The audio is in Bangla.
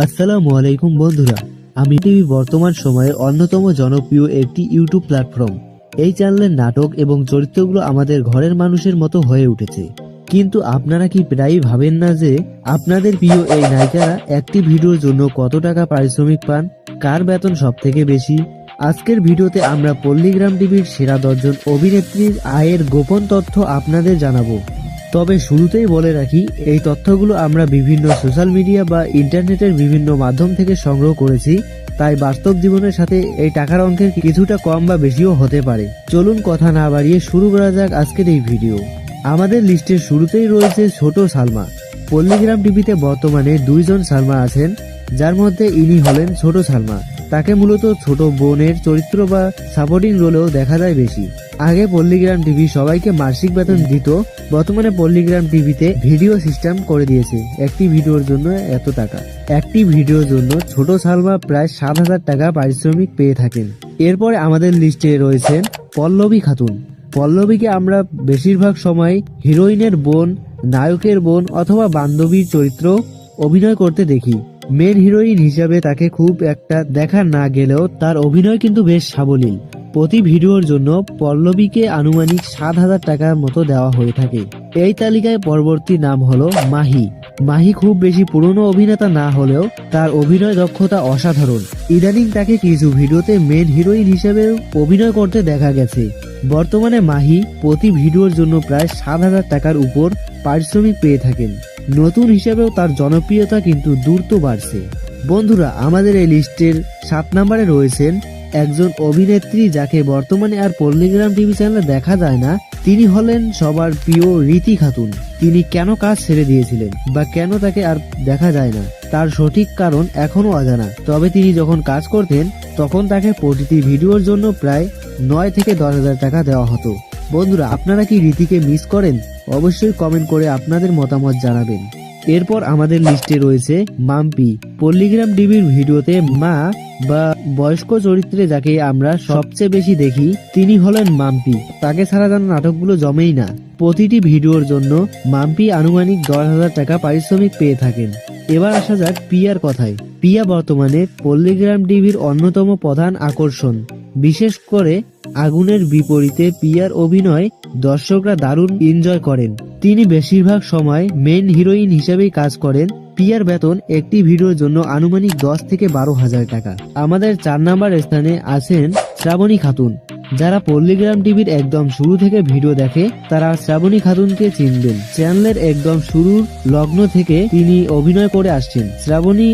আসসালামু আলাইকুম বন্ধুরা, আমি টিভি বর্তমান সময়ের অন্যতম জনপ্রিয় একটি ইউটিউব প্ল্যাটফর্ম। এই চ্যানেলের নাটক এবং চরিত্রগুলো আমাদের ঘরের মানুষের মতো হয়ে উঠেছে। কিন্তু আপনারা কি প্রায়ই ভাবেন না যে আপনাদের প্রিয় এই নায়িকারা একটি ভিডিওর জন্য কত টাকা পারিশ্রমিক পান, কার বেতন সব থেকে বেশি? আজকের ভিডিওতে আমরা পল্লীগ্রাম টিভির সেরা 10 জন অভিনেত্রীর আয়ের গোপন তথ্য আপনাদের জানাবো। তবে শুরুতেই বলে রাখি, এই তথ্যগুলো আমরা বিভিন্ন সোশ্যাল মিডিয়া বা ইন্টারনেটের বিভিন্ন মাধ্যম থেকে সংগ্রহ করেছি, তাই বাস্তব জীবনের সাথে এই টাকার অঙ্কের কিছুটা কম বা বেশিও হতে পারে। চলুন কথা না বাড়িয়ে শুরু করা যাক আজকের এই ভিডিও। আমাদের লিস্টের শুরুতেই রয়েছে ছোট সালমা। পল্লীগ্রাম টিভিতে বর্তমানে 2 জন সালমা আছেন, যার মধ্যে ইনি হলেন ছোট সালমা। তাকে মূলত ছোট বোনের চরিত্র বা সাপোর্টিং রোলেও দেখা যায় বেশি। আগে পল্লীগ্রাম টিভি সবাইকে মাসিক বেতন দিত, বর্তমানে পল্লীগ্রাম টিভিতে ভিডিও সিস্টেম করে দিয়েছে। একটি ভিডিওর জন্য এত টাকা। একটি ভিডিওর জন্য ছোট সালমা প্রায় 7,000 টাকা পারিশ্রমিক পেয়ে থাকেন। এরপরে আমাদের লিস্টে রয়েছেন পল্লবী খাতুন। পল্লবীকে আমরা বেশিরভাগ সময় হিরোইনের বোন, নায়কের বোন অথবা বান্ধবীর চরিত্র অভিনয় করতে দেখি। মেন হিরোইন হিসাবে তাকে খুব একটা দেখা না গেলেও তার অভিনয় কিন্তু বেশ সাবলীল। প্রতি ভিডিওর জন্য পল্লবীকে আনুমানিক 7,000 টাকার মতো দেওয়া হয়ে থাকে। এই তালিকায় পরবর্তী নাম হলো মাহি। মাহি খুব বেশি পুরনো অভিনেতা না হলেও তার অভিনয় দক্ষতা অসাধারণ। ইদানিং তাকে কিছু ভিডিওতে মেন হিরোইন হিসেবে অভিনয় করতে দেখা গেছে। বর্তমানে মাহি প্রতি ভিডিওর জন্য প্রায় 7,000 টাকার উপর পারিশ্রমিক পেয়ে থাকেন। নতুন হিসেবেও তার জনপ্রিয়তা কিন্তু দ্রুত বাড়ছে। বন্ধুরা, আমাদের এই লিস্টের 7 নম্বরে রয়েছেন একজন অভিনেত্রী যাকে বর্তমানে আর পল্লীগ্রাম টিভি চ্যানেলে দেখা যায় না। তিনি হলেন সবার প্রিয় রীতি খাতুন। তিনি কেন কাজ ছেড়ে দিয়েছিলেন বা কেন তাকে আর দেখা যায় না, তার সঠিক কারণ এখনো অজানা। তবে তিনি যখন কাজ করতেন তখন তাকে প্রতিটি ভিডিওর জন্য প্রায় 9 থেকে 10,000 টাকা দেওয়া হতো। বন্ধুরা, আপনারা কি রীতিকে মিস করেন? অবশ্যই কমেন্ট করে আপনাদের মতামত জানাবেন। এরপর আমাদের লিস্টে রয়েছে মাম্পি। পল্লীগ্রাম টিভির ভিডিওতে মা বা বয়স্ক চরিত্রে যাকে আমরা সবচেয়ে বেশি দেখি তিনি হলেন মাম্পি। তাকে ছাড়া যেন নাটকগুলো জমেই না। প্রতিটি ভিডিওর জন্য মাম্পি আনুমানিক 10,000 টাকা পারিশ্রমিক পেয়ে থাকেন। এবার আসা যাক পিয়ার কথায়। পিয়া বর্তমানে পল্লীগ্রাম টিভির অন্যতম প্রধান আকর্ষণ। বিশেষ করে আগুনের বিপরীতে পিয়ার অভিনয় দর্শকরা দারুণ এনজয় করেন। তিনি বেশিরভাগ সময় মেন হিরোইন হিসেবেই কাজ করেন। পিয়ার বেতন একটি ভিডিওর জন্য আনুমানিক 10 থেকে 12,000 টাকা। আমাদের 4 নাম্বার স্থানে আছেন শ্রাবণী খাতুন। যারা পল্লীগ্রাম টিভির একদম শুরু থেকে ভিডিও দেখে তারা শ্রাবণী খাতুনকে চিনবেন। চ্যানেলের একদম শুরুর লগ্ন থেকে তিনি অভিনয় করে আসছেন। শ্রাবণী